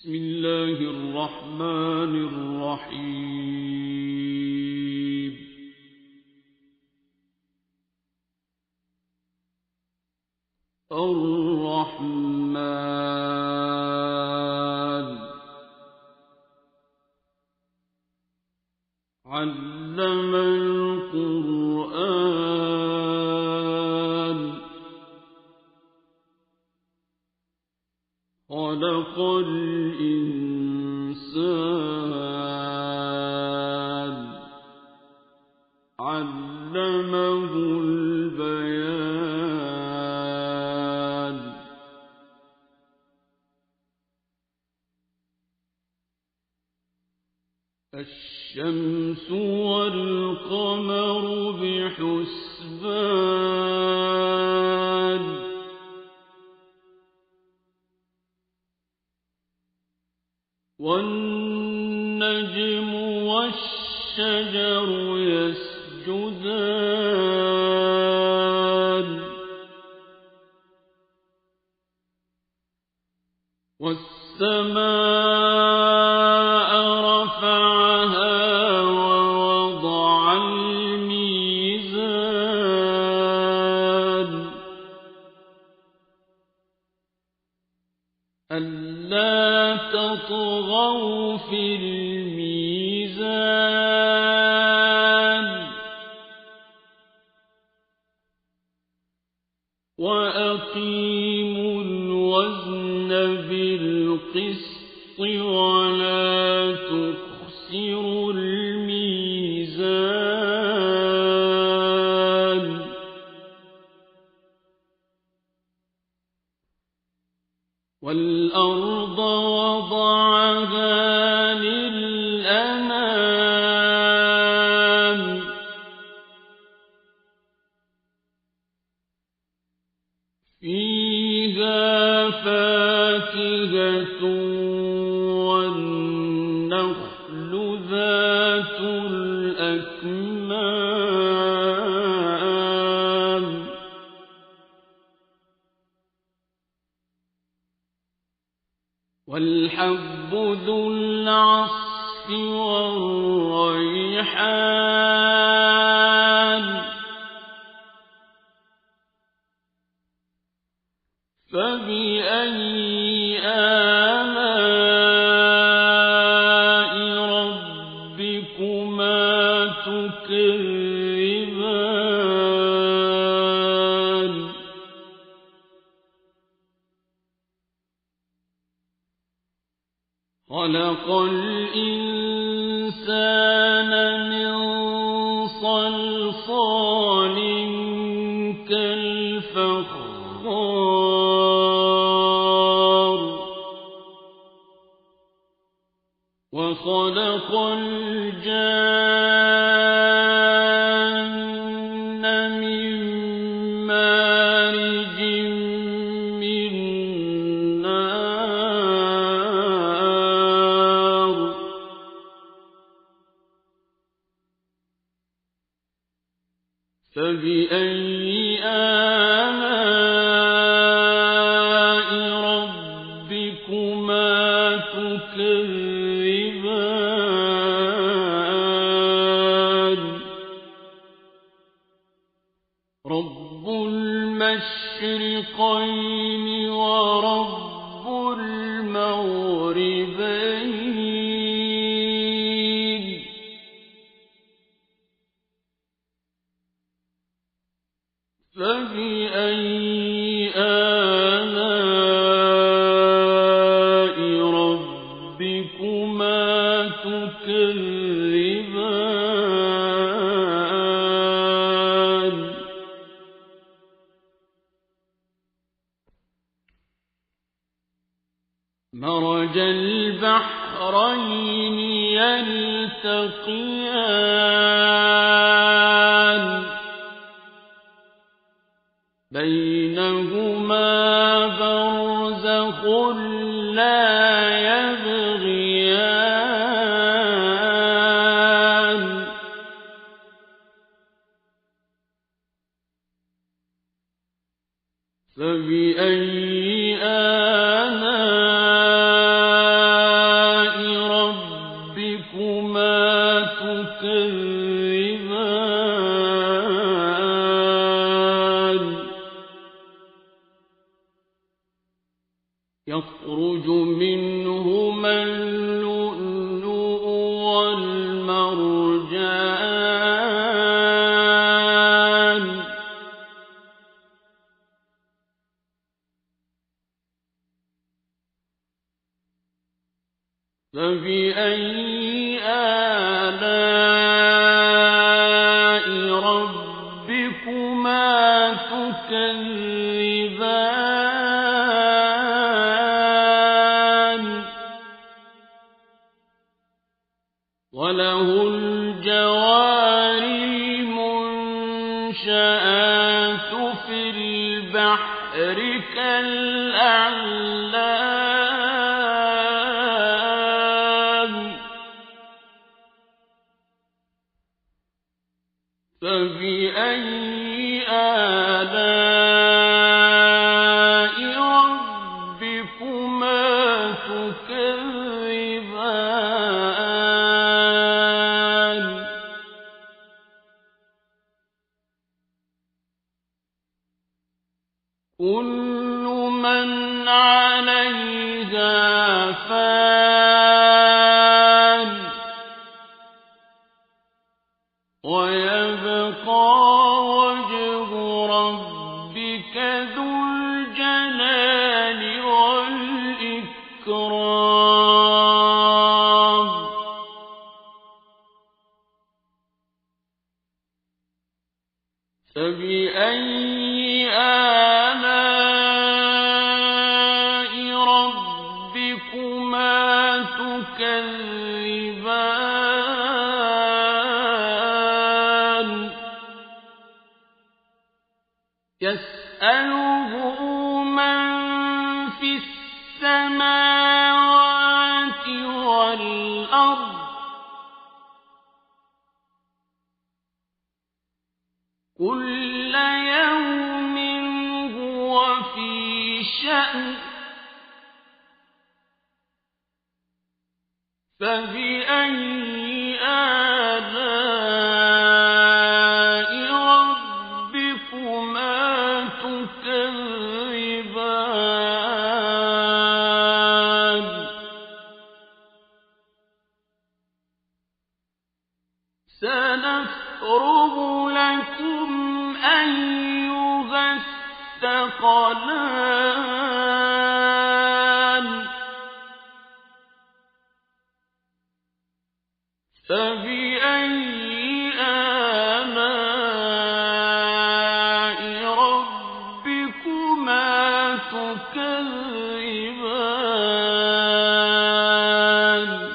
بسم الله الرحمن الرحيم الرحمن علم القرآن خلق الإنسان علمه البيان الشمس والقمر بحسبان والنجم والشجر يسجدان والسماء رفعها ووضع الميزان ألا تطغوا في الميزان وأقيموا الوزن بالقسط ولا تخسروا الميزان والأرض وضعها للأنام فيها فاكهة والنخل ذات الأكمام والحب ذو العصف والريحان فبأي آلاء ربكما تكذبان خلق الإنسان من صلصال كالفخار وخلق الجان من مارج من نار فبأي آلاء ربكما تكذبان رب المشرقين ورب المغربين فبأي آلاء ربكما تكذبان مرج البحرين يلتقيان بينهما برزخ لا يبغيان فبأي آلاء يخرج منهما اللؤلؤ والمرجان فبأي آلاء ربكما تكذبان وله الجوار المنشآت في البحر كالأعلام فبأي آلاء ربكما تكذبان كل من عليها فان ويبقى وجه ربك ذو الجلال والإكرام فبأي آلاء ربكما تكذبان يسأله من في السماوات والأرض كل يوم هو في شأن فبأي آلاء ربكما تكذبان سنفرغ لكم أيها الثقلان فبأي آلاء ربكما تكذبان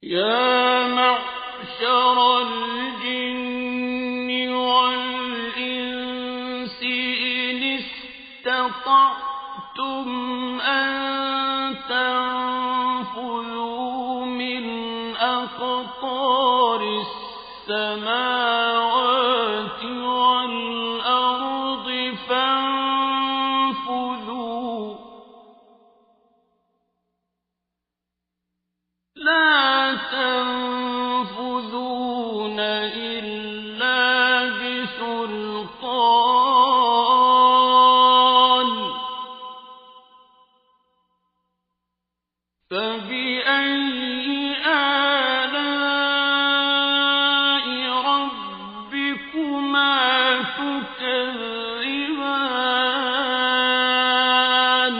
يا معشر الجن والإنس إن استطعتم أن تنفذوا من أقطار السماوات والأرض فانفذوا لا تنفذون إلا بسلطان فبأي آلاء ربكما تكذبان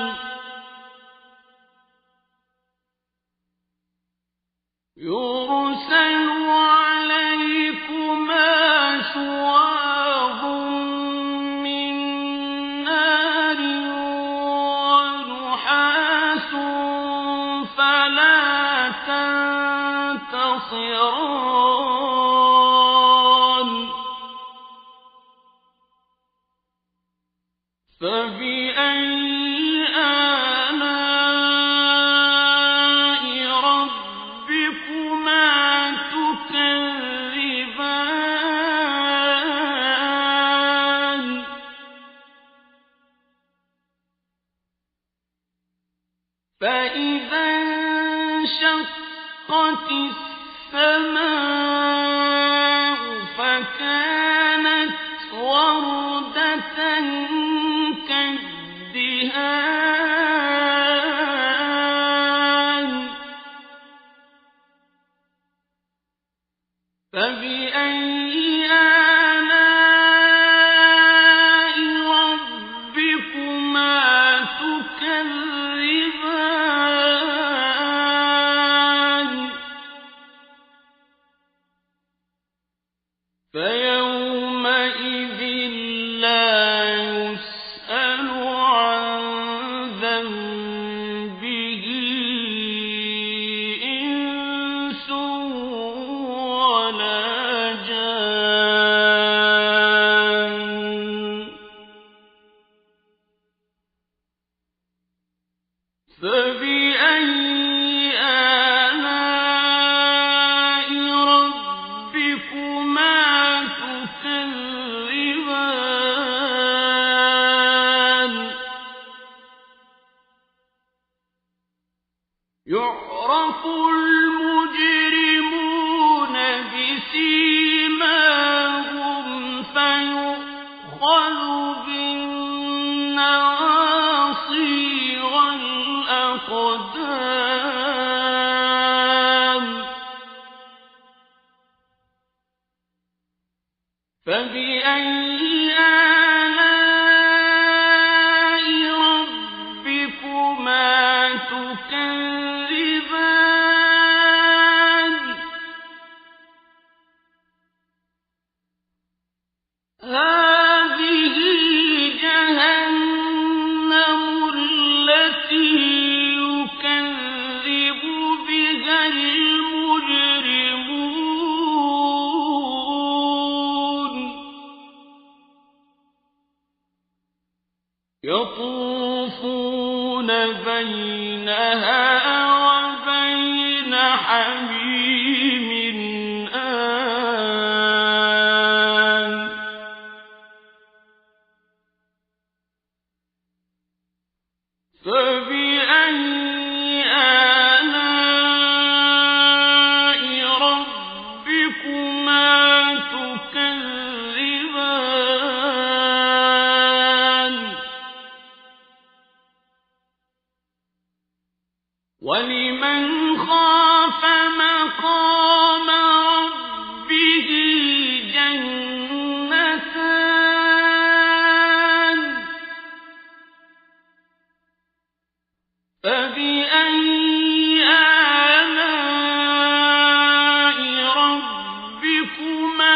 يرسل عليكما شواظ من نار ونحاس فلا تنتصران فبأي آلاء ربكما تكذبان فإذا انشقت السماء فكانت وردة كالدهان فبأي آلاء ربكما تكذبان فيومئذ لا يسأل عن ذنبه إنس ولا جان فبأي آلاء ربكما تكذبان يعرف المجرمون بسيماهم فيؤخذ بالنواصي والأقدام فبأي آلاء ربكما تكذبان هذه جهنم التي يكذب بها المجرمون يطوفون بينها وبين حميم آن فبأي آلاء ربكما تكذبان ولمن خاف مقام ربه جنتان فبأي آلاء ربكما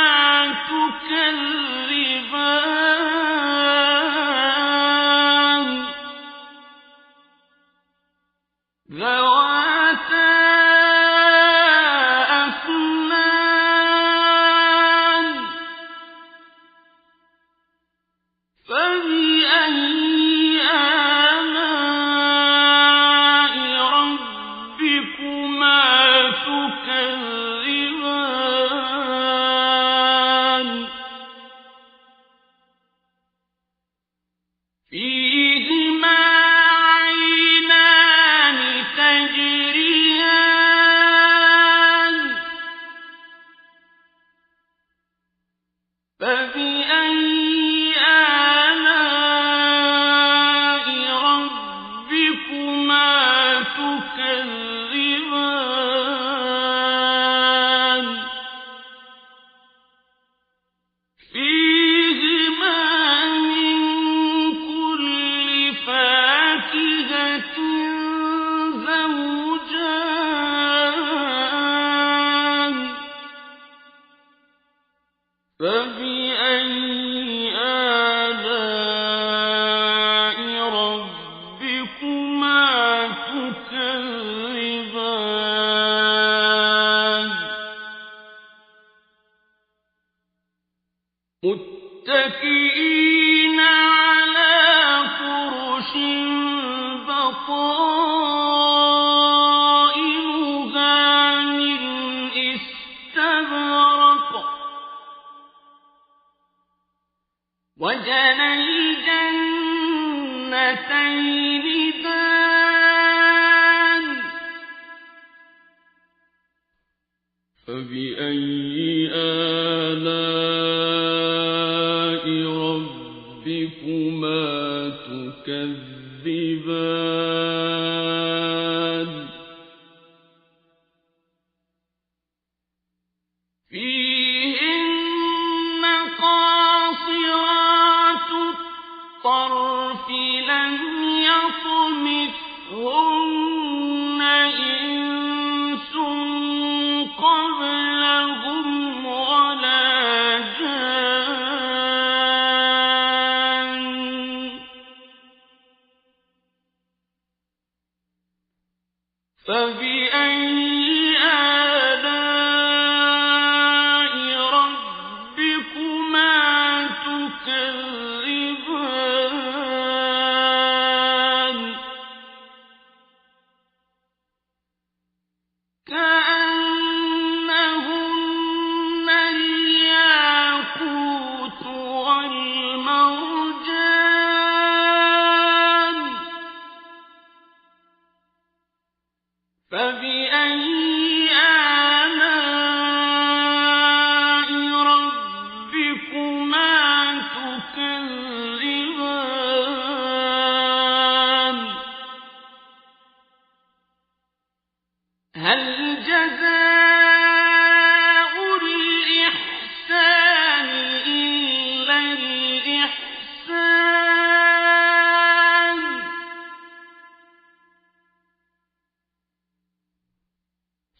تكذبان ذواتا أفنان فبأي آلاء ربكما تكذبان فيهما عينان تجريان فبأي آلاء ربكما تكذبان فيهما من كل فاكهة زوجان فبأي آلاء ربكما تكذبان متكئين على فرش بطائنها من استبرق وجنى الجنتين دان فبأي آلاء ربكما تكذبان تكذبان فيهن قاصرات الطرف لم يطمثهن إنس قبلهم ولا جان فبأي آلاء ربكما تكذبان كأنهن الياقوت والمرجان فبأي آلاء ربكما تكذبان هل جزاء الإحسان إلا الإحسان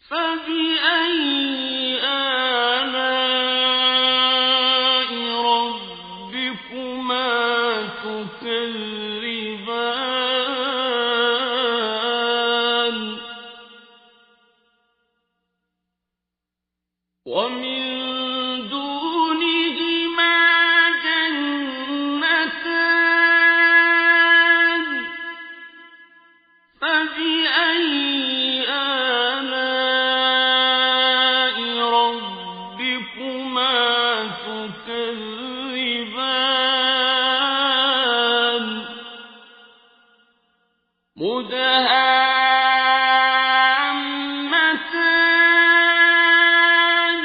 فبأي آلاء ربكما تكذبان ومن دونهما جنتان فبأي آلاء ربكما تكذبان مدهامتان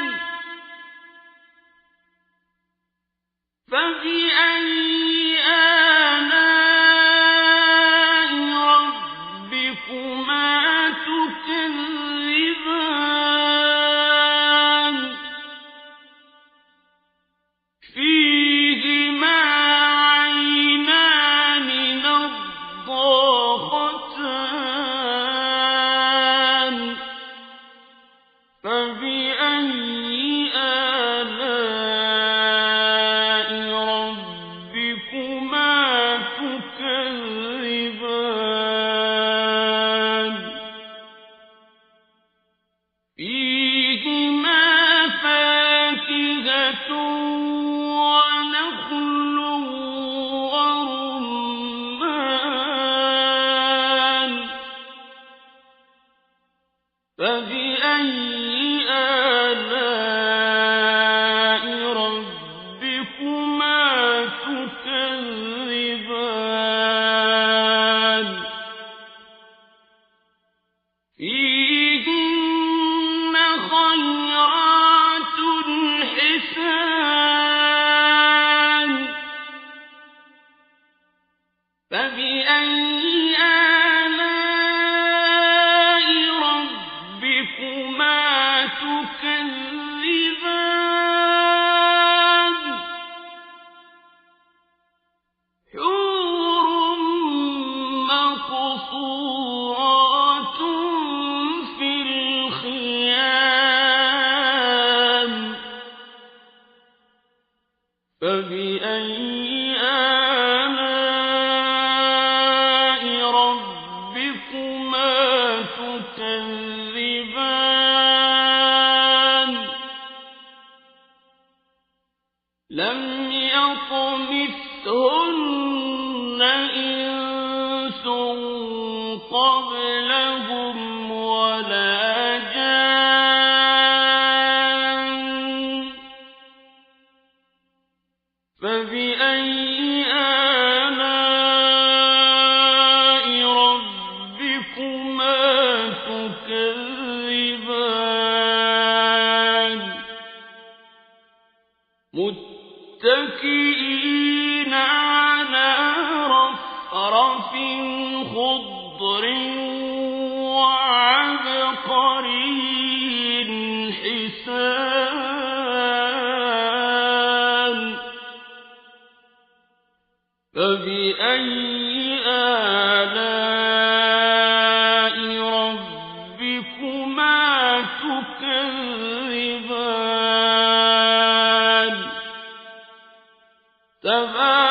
فبأي آلاء ربكما تكذبان فيهما عينان نضاختان فبأي آلاء ربكما تكذبان فيهما فاكهة ونخل ورمان فبأي آلاء ربكما تكذبان فيهن خيرات حسان فبأي آلاء ربكما تكذبان حور مقصورات في الخيام فبأي آلاء ربكما تكذبان لم يطمثهن إنس قبلهم ولا جان فبأي آلاء ربكما تكذبان متكئين على رفرف صفر وعبقري حسان فبأي آلاء ربكما تكذبان